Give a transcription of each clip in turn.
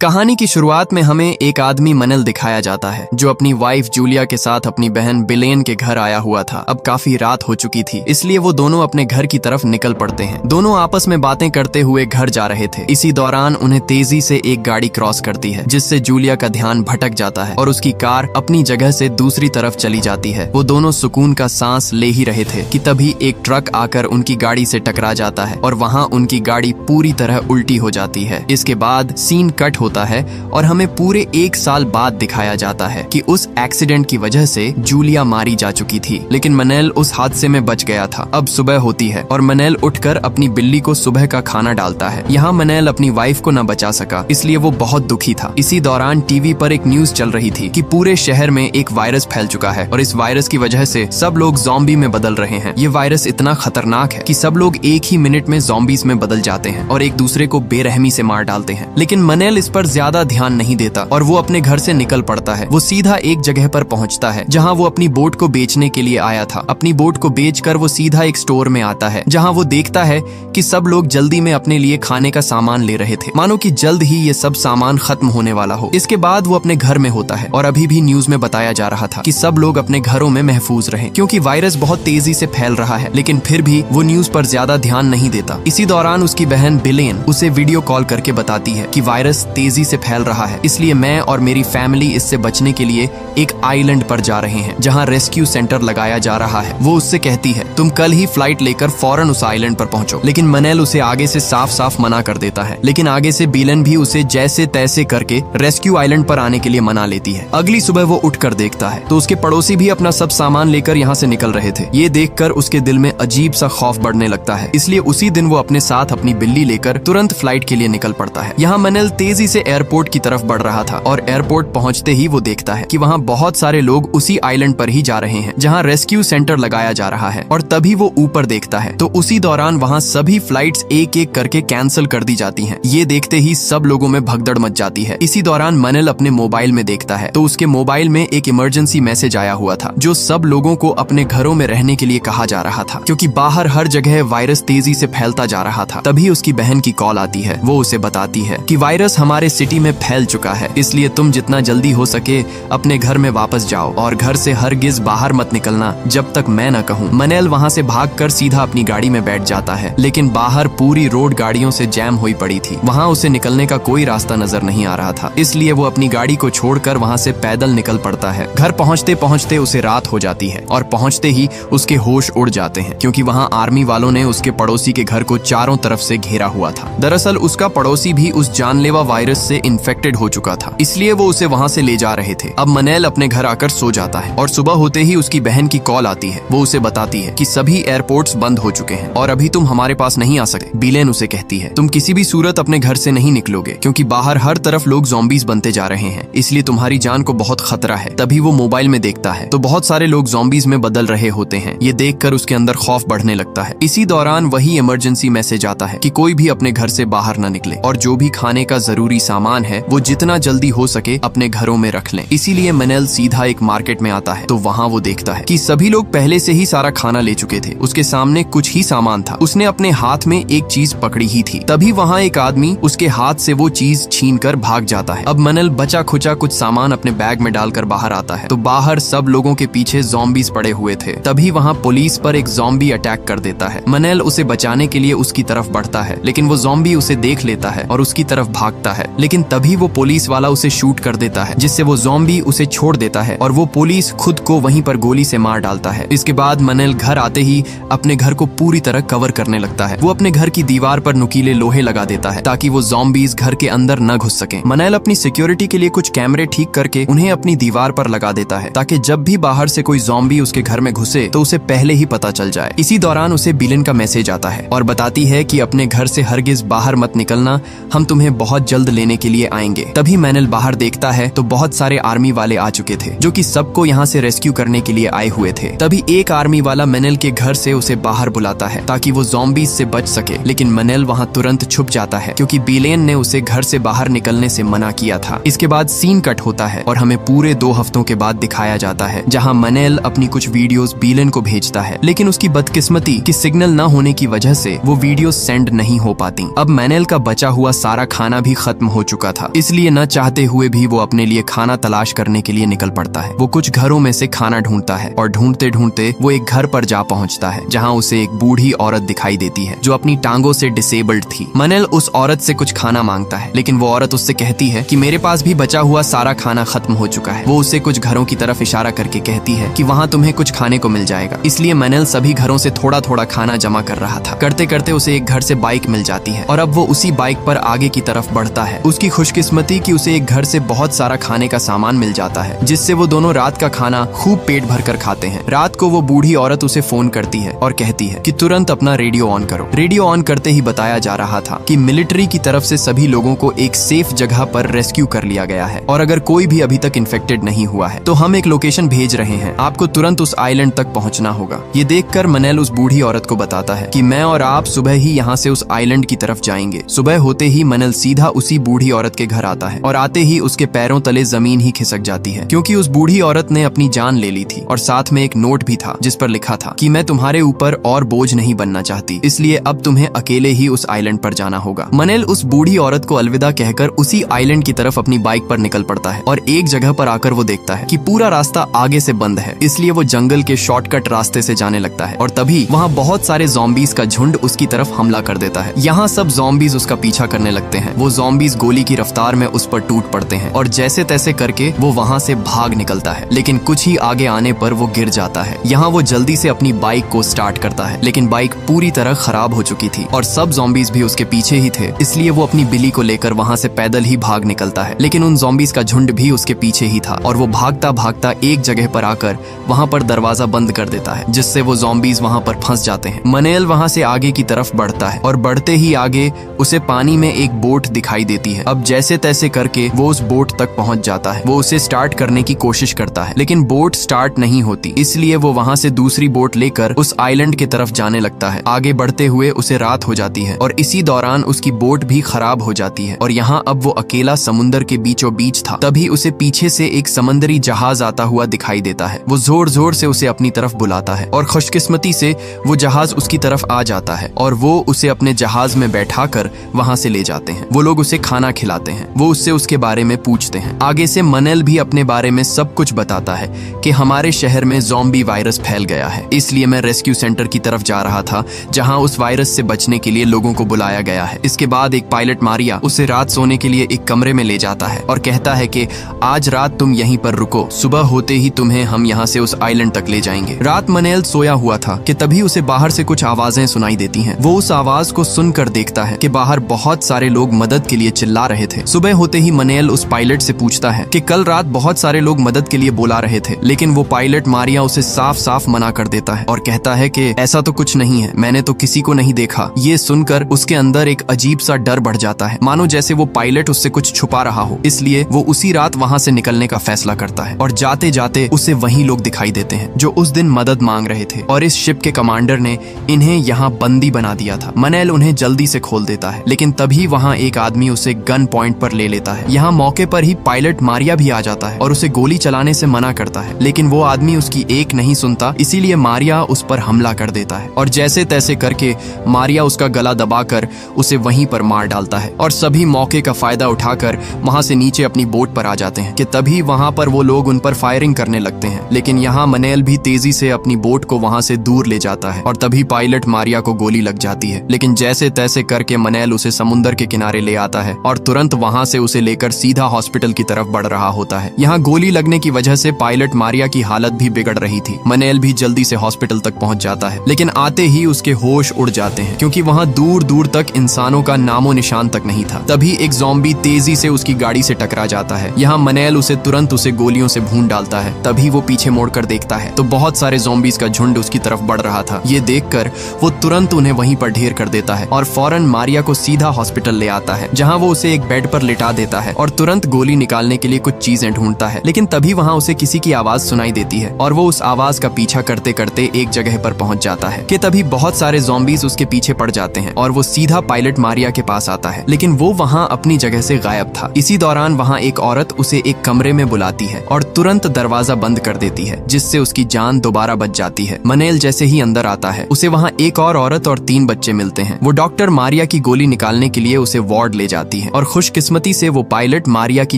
कहानी की शुरुआत में हमें एक आदमी मनल दिखाया जाता है जो अपनी वाइफ जूलिया के साथ अपनी बहन बिलेन के घर आया हुआ था। अब काफी रात हो चुकी थी, इसलिए वो दोनों अपने घर की तरफ निकल पड़ते हैं। दोनों आपस में बातें करते हुए घर जा रहे थे। इसी दौरान उन्हें तेजी से एक गाड़ी क्रॉस करती है, जिससे जूलिया का ध्यान भटक जाता है और उसकी कार अपनी जगह से दूसरी तरफ चली जाती है। वो दोनों सुकून का सांस ले ही रहे थे कि तभी एक ट्रक आकर उनकी गाड़ी से टकरा जाता है और वहाँ उनकी गाड़ी पूरी तरह उल्टी हो जाती है। इसके बाद सीन कट होता है और हमें पूरे 1 साल बाद दिखाया जाता है कि उस एक्सीडेंट की वजह से जूलिया मारी जा चुकी थी, लेकिन मनल उस हादसे में बच गया था। अब सुबह होती है और मनल उठकर अपनी बिल्ली को सुबह का खाना डालता है। यहाँ मनल अपनी वाइफ को न बचा सका, इसलिए वो बहुत दुखी था। इसी दौरान टीवी पर एक न्यूज चल रही थी कि पूरे शहर में एक वायरस फैल चुका है और इस वायरस की वजह से सब लोग ज़ॉम्बी में बदल रहे हैं। ये वायरस इतना खतरनाक है कि सब लोग एक ही मिनट में ज़ॉम्बीज में बदल जाते हैं और एक दूसरे को बेरहमी से मार डालते हैं। लेकिन मनल इस पर ज्यादा ध्यान नहीं देता और वो अपने घर से निकल पड़ता है। वो सीधा एक जगह पर पहुंचता है जहां वो अपनी बोट को बेचने के लिए आया था। अपनी बोट को बेचकर वो सीधा एक स्टोर में आता है जहां वो देखता है कि सब लोग जल्दी में अपने लिए खाने का सामान ले रहे थे, मानो कि जल्द ही ये सब सामान खत्म होने वाला हो। इसके बाद वो अपने घर में होता है और अभी भी न्यूज में बताया जा रहा था कि सब लोग अपने घरों में महफूज रहें क्योंकि वायरस बहुत तेजी से फैल रहा है। लेकिन फिर भी वो न्यूज पर ज्यादा ध्यान नहीं देता। इसी दौरान उसकी बहन बिलेन उसे वीडियो कॉल करके बताती है कि वायरस तेजी से फैल रहा है, इसलिए मैं और मेरी फैमिली इससे बचने के लिए एक आइलैंड पर जा रहे हैं जहां रेस्क्यू सेंटर लगाया जा रहा है। वो उससे कहती है तुम कल ही फ्लाइट लेकर फौरन उस आइलैंड पर पहुंचो, लेकिन मनल उसे आगे से साफ साफ मना कर देता है। लेकिन आगे से बिलेन भी उसे जैसे तैसे करके रेस्क्यू आइलैंड पर आने के लिए मना लेती है। अगली सुबह वो उठकर देखता है तो उसके पड़ोसी भी अपना सब सामान लेकर यहाँ से निकल रहे थे। ये देखकर उसके दिल में अजीब सा खौफ बढ़ने लगता है, इसलिए उसी दिन वो अपने साथ अपनी बिल्ली लेकर तुरंत फ्लाइट के लिए निकल पड़ता है। यहाँ मनल तेजी से एयरपोर्ट की तरफ बढ़ रहा था और एयरपोर्ट पहुंचते ही वो देखता है कि वहाँ बहुत सारे लोग उसी आइलैंड पर ही जा रहे हैं जहाँ रेस्क्यू सेंटर लगाया जा रहा है। और तभी वो ऊपर देखता है तो उसी दौरान वहाँ सभी फ्लाइट्स एक एक करके कैंसिल कर दी जाती हैं। ये देखते ही सब लोगों में भगदड़ मच जाती है। इसी दौरान मनल अपने मोबाइल में देखता है तो उसके मोबाइल में एक इमरजेंसी मैसेज आया हुआ था जो सब लोगों को अपने घरों में रहने के लिए कहा जा रहा था क्योंकि बाहर हर जगह वायरस तेजी से फैलता जा रहा था। तभी उसकी बहन की कॉल आती है। वो उसे बताती है कि वायरस हमारे सिटी में फैल चुका है, इसलिए तुम जितना जल्दी हो सके अपने घर में वापस जाओ और घर से हरगिज बाहर मत निकलना जब तक मैं न कहूँ। मनल वहाँ से भागकर सीधा अपनी गाड़ी में बैठ जाता है, लेकिन बाहर पूरी रोड गाड़ियों से जैम हुई पड़ी थी। वहाँ उसे निकलने का कोई रास्ता नजर नहीं आ रहा था, इसलिए वो अपनी गाड़ी को छोड़कर वहाँ से पैदल निकल पड़ता है। घर पहुँचते पहुँचते उसे रात हो जाती है और पहुँचते ही उसके होश उड़ जाते हैं क्योंकि वहाँ आर्मी वालों ने उसके पड़ोसी के घर को चारों तरफ से घेरा हुआ था। दरअसल उसका पड़ोसी भी उस जानलेवा वायरस से इन्फेक्टेड हो चुका था, इसलिए वो उसे वहाँ से ले जा रहे थे। अब मनल अपने घर आकर सो जाता है और सुबह होते ही उसकी बहन की कॉल आती है। वो उसे बताती है कि सभी एयरपोर्ट्स बंद हो चुके हैं और अभी तुम हमारे पास नहीं आ सकते। बिलेन उसे कहती है तुम किसी भी सूरत अपने घर से नहीं निकलोगे क्योंकि बाहर हर तरफ लोग ज़ॉम्बीज बनते जा रहे हैं, इसलिए तुम्हारी जान को बहुत खतरा है। तभी वो मोबाइल में देखता है तो बहुत सारे लोग ज़ॉम्बीज में बदल रहे होते हैं। ये देखकर उसके अंदर खौफ बढ़ने लगता है। इसी दौरान वही इमरजेंसी मैसेज आता है कि कोई भी अपने घर से बाहर न निकले और जो भी खाने का जरूरी सामान है वो जितना जल्दी हो सके अपने घरों में रख लें। इसीलिए मनल सीधा एक मार्केट में आता है तो वहाँ वो देखता है कि सभी लोग पहले से ही सारा खाना ले चुके थे। उसके सामने कुछ ही सामान था। उसने अपने हाथ में एक चीज पकड़ी ही थी। तभी वहाँ एक आदमी उसके हाथ से वो चीज छीनकर भाग जाता है। अब मनल बचा खुचा कुछ सामान अपने बैग में डालकर बाहर आता है तो बाहर सब लोगों के पीछे ज़ॉम्बीज पड़े हुए थे। तभी वहाँ पुलिस पर एक ज़ॉम्बी अटैक कर देता है। मनल उसे बचाने के लिए उसकी तरफ बढ़ता है, लेकिन वो ज़ॉम्बी उसे देख लेता है और उसकी तरफ भागता है। लेकिन तभी वो पुलिस वाला उसे शूट कर देता है, जिससे वो ज़ॉम्बी उसे छोड़ देता है और वो पुलिस खुद को वहीं पर गोली से मार डालता है। इसके बाद मनल घर आते ही अपने घर को पूरी तरह कवर करने लगता है। वो अपने घर की दीवार पर नुकीले लोहे लगा देता है ताकि वो ज़ॉम्बीज घर के अंदर न घुस सकें। मनल अपनी सिक्योरिटी के लिए कुछ कैमरे ठीक करके उन्हें अपनी दीवार पर लगा देता है ताकि जब भी बाहर से कोई ज़ॉम्बी उसके घर में घुसे तो उसे पहले ही पता चल जाए। इसी दौरान उसे बिलेन का मैसेज आता है और बताती है कि अपने घर से हरगिज बाहर मत निकलना, हम तुम्हें बहुत जल्द लेने के लिए आएंगे। तभी मनल बाहर देखता है तो बहुत सारे आर्मी वाले आ चुके थे जो कि सबको यहाँ से रेस्क्यू करने के लिए आए हुए थे। तभी एक आर्मी वाला मनल के घर से उसे बाहर बुलाता है ताकि वो ज़ॉम्बीज से बच सके, लेकिन मनल वहाँ तुरंत छुप जाता है क्योंकि बिलेन ने उसे घर से बाहर निकलने से मना किया था। इसके बाद सीन कट होता है और हमें पूरे 2 हफ्तों के बाद दिखाया जाता है जहाँ मनल अपनी कुछ वीडियोस बिलेन को भेजता है, लेकिन उसकी बदकिस्मती कि सिग्नल न होने की वजह से वो वीडियो सेंड नहीं हो पाती। अब मनल का बचा हुआ सारा खाना भी खत्म खत्म हो चुका था, इसलिए न चाहते हुए भी वो अपने लिए खाना तलाश करने के लिए निकल पड़ता है। वो कुछ घरों में से खाना ढूंढता है और ढूंढते ढूंढते वो एक घर पर जा पहुंचता है, जहां उसे एक बूढ़ी औरत दिखाई देती है जो अपनी टांगों से डिसेबल्ड थी। मनल उस औरत से कुछ खाना मांगता है, लेकिन वो औरत उससे कहती है कि मेरे पास भी बचा हुआ सारा खाना खत्म हो चुका है। वो उसे कुछ घरों की तरफ इशारा करके कहती है कि वहाँ तुम्हें कुछ खाने को मिल जाएगा। इसलिए मनल सभी घरों से थोड़ा थोड़ा खाना जमा कर रहा था। करते करते उसे एक घर से बाइक मिल जाती है और अब वो उसी बाइक पर आगे की तरफ बढ़ता है। उसकी खुशकिस्मती कि उसे एक घर से बहुत सारा खाने का सामान मिल जाता है, जिससे वो दोनों रात का खाना खूब पेट भर कर खाते हैं। रात को वो बूढ़ी औरत उसे फोन करती है और कहती है कि तुरंत अपना रेडियो ऑन करो। रेडियो ऑन करते ही बताया जा रहा था कि मिलिट्री की तरफ से सभी लोगों को एक सेफ जगह पर रेस्क्यू कर लिया गया है और अगर कोई भी अभी तक इन्फेक्टेड नहीं हुआ है तो हम एक लोकेशन भेज रहे हैं, आपको तुरंत उस आइलैंड तक पहुंचना होगा। ये देखकर मनल उस बूढ़ी औरत को बताता है कि मैं और आप सुबह ही यहाँ से उस आइलैंड की तरफ जाएंगे। सुबह होते ही मनल सीधा उसी बूढ़ी औरत के घर आता है और आते ही उसके पैरों तले जमीन ही खिसक जाती है, क्योंकि उस बूढ़ी औरत ने अपनी जान ले ली थी और साथ में एक नोट भी था जिस पर लिखा था कि मैं तुम्हारे ऊपर और बोझ नहीं बनना चाहती, इसलिए अब तुम्हें अकेले ही उस आइलैंड पर जाना होगा। मनल उस बूढ़ी औरत को अलविदा कहकर उसी आइलैंड की तरफ अपनी बाइक पर निकल पड़ता है और एक जगह पर आकर वो देखता है कि पूरा रास्ता आगे से बंद है, इसलिए वो जंगल के शॉर्टकट रास्ते से जाने लगता है और तभी वहाँ बहुत सारे ज़ॉम्बीज का झुंड उसकी तरफ हमला कर देता है। यहाँ सब ज़ॉम्बीज उसका पीछा करने लगते हैं। वो ज़ॉम्बीज गोली की रफ्तार में उस पर टूट पड़ते हैं और जैसे तैसे करके वो वहाँ से भाग निकलता है, लेकिन कुछ ही आगे आने पर वो गिर जाता है। यहाँ वो जल्दी से अपनी बाइक को स्टार्ट करता है, लेकिन बाइक पूरी तरह खराब हो चुकी थी और सब ज़ॉम्बीज भी उसके पीछे ही थे, इसलिए वो अपनी बिल्ली को लेकर वहाँ से पैदल ही भाग निकलता है। लेकिन उन ज़ॉम्बीज का झुंड भी उसके पीछे ही था और वो भागता भागता एक जगह पर आकर वहाँ पर दरवाजा बंद कर देता है, जिससे वो ज़ॉम्बीज वहाँ पर फंस जाते हैं। मनल वहाँ से आगे की तरफ बढ़ता है और बढ़ते ही आगे उसे पानी में एक बोट दिखाई देती है। अब जैसे तैसे करके वो उस बोट तक पहुँच जाता है। वो उसे स्टार्ट करने की कोशिश करता है, लेकिन बोट स्टार्ट नहीं होती, इसलिए वो वहाँ से दूसरी बोट लेकर उस आइलैंड की तरफ जाने लगता है। आगे बढ़ते हुए उसे रात हो जाती है और इसी दौरान उसकी बोट भी खराब हो जाती है और यहाँ अब वो अकेला समुंदर के बीचों बीच था। तभी उसे पीछे से एक समंदरी जहाज आता हुआ दिखाई देता है। वो जोर जोर से उसे अपनी तरफ बुलाता है और खुशकिस्मती से वो जहाज उसकी तरफ आ जाता है और वो उसे अपने जहाज में बैठाकर वहाँ से ले जाते हैं। वो लोग उसे खाना खिलाते हैं। वो उससे उसके बारे में पूछते हैं। आगे से मनल भी अपने बारे में सब कुछ बताता है कि हमारे शहर में ज़ॉम्बी वायरस फैल गया है, इसलिए मैं रेस्क्यू सेंटर की तरफ जा रहा था जहां उस वायरस से बचने के लिए लोगों को बुलाया गया है। इसके बाद एक पायलट मारिया उसे रात सोने के लिए एक कमरे में ले जाता है और कहता है कि आज रात तुम यहीं पर रुको, सुबह होते ही तुम्हें हम यहाँ से उस आइलैंड तक ले जाएंगे। रात मनल सोया हुआ था कि तभी उसे बाहर से कुछ आवाजें सुनाई देती हैं। वो उस आवाज को सुनकर देखता है कि बाहर बहुत सारे लोग मदद के लिए चिल्ला रहे थे। सुबह होते ही मनल उस पायलट से पूछता है कि कल रात बहुत सारे लोग मदद के लिए बुला रहे थे, लेकिन वो पायलट मारिया उसे साफ साफ मना कर देता है और कहता है कि ऐसा तो कुछ नहीं है, मैंने तो किसी को नहीं देखा। ये सुनकर उसके अंदर एक अजीब सा डर बढ़ जाता है, मानो जैसे वो पायलट उससे कुछ छुपा रहा हो। इसलिए वो उसी रात वहाँ से निकलने का फैसला करता है और जाते जाते उसे वही लोग दिखाई देते हैं जो उस दिन मदद मांग रहे थे और इस शिप के कमांडर ने इन्हें यहाँ बंदी बना दिया था। मनल उन्हें जल्दी से खोल देता है, लेकिन तभी वहाँ एक आदमी उसे गन पॉइंट पर ले लेता है। यहाँ मौके पर ही पायलट मारिया भी आ जाता है और उसे गोली चलाने से मना करता है, लेकिन वो आदमी उसकी एक नहीं सुनता, इसीलिए मारिया उस पर हमला कर देता है और जैसे तैसे करके मारिया उसका गला दबाकर उसे वहीं पर मार डालता है और सभी मौके का फायदा उठाकर वहां से नीचे अपनी बोट पर आ जाते हैं कि तभी वहां पर वो लोग उन पर फायरिंग करने लगते हैं। लेकिन यहाँ मनल भी तेजी से अपनी बोट को वहां से दूर ले जाता है और तभी पायलट मारिया को गोली लग जाती है, लेकिन जैसे तैसे करके मनल उसे समुंदर के किनारे ले आता है और तुरंत वहां से उसे लेकर सीधा हॉस्पिटल की तरफ बढ़ रहा होता है। यहाँ गोली लगने की वजह से पायलट मारिया की हालत भी बिगड़ रही थी। मनल भी जल्दी से हॉस्पिटल तक पहुंच जाता है, लेकिन आते ही उसके होश उड़ जाते हैं क्योंकि वहाँ दूर दूर तक इंसानों का नामो निशान तक नहीं था। तभी एक ज़ॉम्बी तेजी से उसकी गाड़ी से टकरा जाता है। यहाँ मनल उसे तुरंत उसे गोलियों से भून डालता है। तभी वो पीछे मुड़कर देखता है तो बहुत सारे ज़ॉम्बीज का झुंड उसकी तरफ बढ़ रहा था। ये देखकर वो तुरंत उन्हें वहीं पर ढेर कर देता है और फौरन मारिया को सीधा हॉस्पिटल ले आता है, जहाँ वो उसे एक बेड पर लिटा देता है और तुरंत गोली निकालने के लिए कुछ चीजें ढूंढता है। लेकिन तभी वहाँ उसे किसी की आवाज सुनाई देती है और वो उस आवाज का पीछा करते करते एक जगह पर पहुंच जाता है कि तभी बहुत सारे ज़ॉम्बीज उसके पीछे पड़ जाते हैं और वो सीधा पायलट मारिया के पास आता है, लेकिन वो वहाँ अपनी जगह से गायब था। इसी दौरान वहाँ एक औरत उसे एक कमरे में बुलाती है और तुरंत दरवाजा बंद कर देती है, जिससे उसकी जान दोबारा बच जाती है। मनल जैसे ही अंदर आता है उसे वहाँ एक और औरत और 3 बच्चे मिलते हैं। वो डॉक्टर मारिया की गोली निकालने के लिए उसे वार्ड ले जाती जाती है और खुशकिस्मती से वो पायलट मारिया की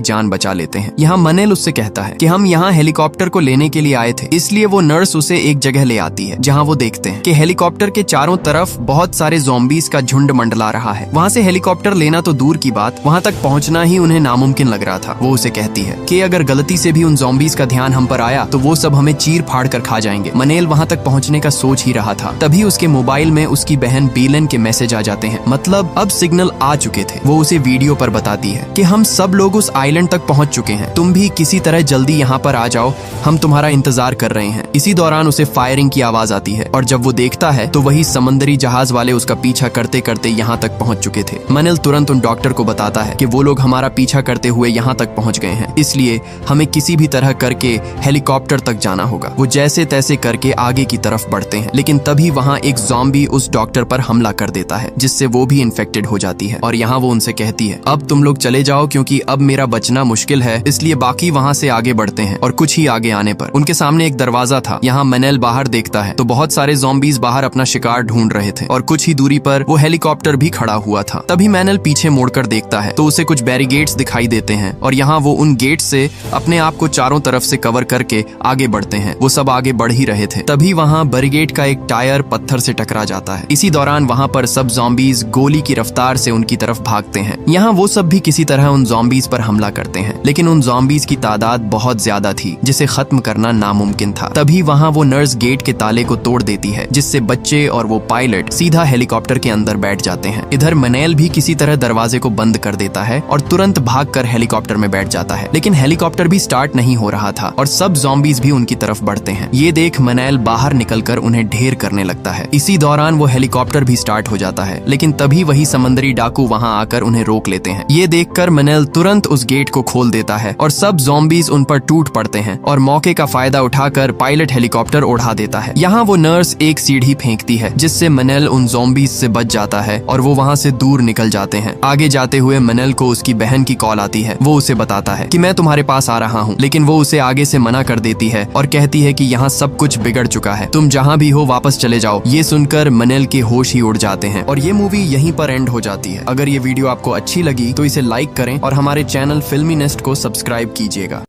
जान बचा लेते हैं। यहाँ मनेल उससे कहता है कि हम यहाँ हेलीकॉप्टर को लेने के लिए आए थे, इसलिए वो नर्स उसे एक जगह ले आती है जहाँ वो देखते हैं कि हेलीकॉप्टर के चारों तरफ बहुत सारे ज़ॉम्बीज का झुंड मंडला रहा है। वहाँ से हेलीकॉप्टर लेना तो दूर की बात, वहाँ तक पहुँचना ही उन्हें नामुमकिन लग रहा था। वो उसे कहती है कि अगर गलती से भी उन ज़ॉम्बीज का ध्यान हम पर आया तो वो सब हमें चीर फाड़ कर खा जाएंगे। मनेल वहाँ तक पहुँचने का सोच ही रहा था, तभी उसके मोबाइल में उसकी बहन बेलन के मैसेज आ जाते हैं, मतलब अब सिग्नल आ चुके थे। वो उसे वीडियो पर बताती है कि हम सब लोग उस आइलैंड तक पहुंच चुके हैं, तुम भी किसी तरह जल्दी यहाँ पर आ जाओ, हम तुम्हारा इंतजार कर रहे हैं। इसी दौरान उसे फायरिंग की आवाज आती है और जब वो देखता है तो वही समंदरी जहाज वाले उसका पीछा करते करते यहाँ तक पहुंच चुके थे। मनेल तुरंत उन डॉक्टर को बताता है कि वो लोग हमारा पीछा करते हुए यहाँ तक पहुंच गए हैं, इसलिए हमें किसी भी तरह करके हेलीकॉप्टर तक जाना होगा। वो जैसे तैसे करके आगे की तरफ बढ़ते हैं, लेकिन तभी वहाँ एक ज़ॉम्बी उस डॉक्टर पर हमला कर देता है, जिससे वो भी इन्फेक्टेड हो जाती है। और यहाँ वो उनसे कहती है अब तुम लोग चले जाओ, क्योंकि अब मेरा बचना मुश्किल है। इसलिए बाकी वहाँ से आगे बढ़ते हैं और कुछ ही आगे आने पर उनके सामने एक दरवाजा था। यहाँ मनेल बाहर देखता है तो बहुत सारे ज़ॉम्बीज बाहर अपना शिकार ढूंढ रहे थे और कुछ ही दूरी पर वो हेलीकॉप्टर भी खड़ा हुआ था। तभी मनेल पीछे मुड़कर देखता है तो उसे कुछ बैरिगेट्स दिखाई देते हैं और यहाँ वो उन गेट से अपने आप को चारों तरफ से कवर करके आगे बढ़ते हैं। वो सब आगे बढ़ ही रहे थे, तभी वहाँ बैरिगेट का एक टायर पत्थर से टकरा जाता है। इसी दौरान वहाँ पर सब ज़ॉम्बीज गोली की रफ्तार से उनकी तरफ भागते हैं। यहाँ वो सब भी किसी तरह उन ज़ॉम्बीज पर हमला करते हैं, लेकिन उन ज़ॉम्बीज की तादाद बहुत ज्यादा थी जिसे खत्म करना नामुमकिन था। तभी वहाँ वो नर्स गेट के ताले को तोड़ देती है, जिससे बच्चे और वो पायलट सीधा हेलीकॉप्टर के अंदर बैठ जाते हैं। इधर मनेल भी किसी तरह दरवाजे को बंद कर देता है और तुरंत भागकर हेलीकॉप्टर में बैठ जाता है, लेकिन हेलीकॉप्टर भी स्टार्ट नहीं हो रहा था और सब ज़ॉम्बीज भी उनकी तरफ बढ़ते हैं। ये देख मनेल बाहर निकलकर उन्हें ढेर करने लगता है। इसी दौरान वो हेलीकॉप्टर भी स्टार्ट हो जाता है, लेकिन तभी वही समंदरी डाकू वहाँ आकर उन्हें रोक लेते हैं। ये देखकर मनेल तुरंत उस गेट को खोल देता है और सब ज़ॉम्बीज उन पर टूट पड़ते हैं और मौके का फायदा उठाकर पायलट हेलीकॉप्टर उड़ा देता है। यहाँ वो नर्स एक सीढ़ी फेंकती है, जिससे मनेल उन ज़ॉम्बीज से बच जाता है और वो वहाँ से दूर निकल जाते हैं। आगे जाते हुए मनेल को उसकी बहन की कॉल आती है। वो उसे बताता है कि मैं तुम्हारे पास आ रहा हूँ, लेकिन वो उसे आगे से मना कर देती है और कहती है कि यहाँ सब कुछ बिगड़ चुका है, तुम जहाँ भी हो वापस चले जाओ। ये सुनकर मनेल के होश ही उड़ जाते हैं और ये मूवी यहीं पर एंड हो जाती है। अगर ये वीडियो आपको अच्छी लगी तो इसे लाइक करें और हमारे चैनल फिल्मी नेस्ट को सब्सक्राइब कीजिएगा।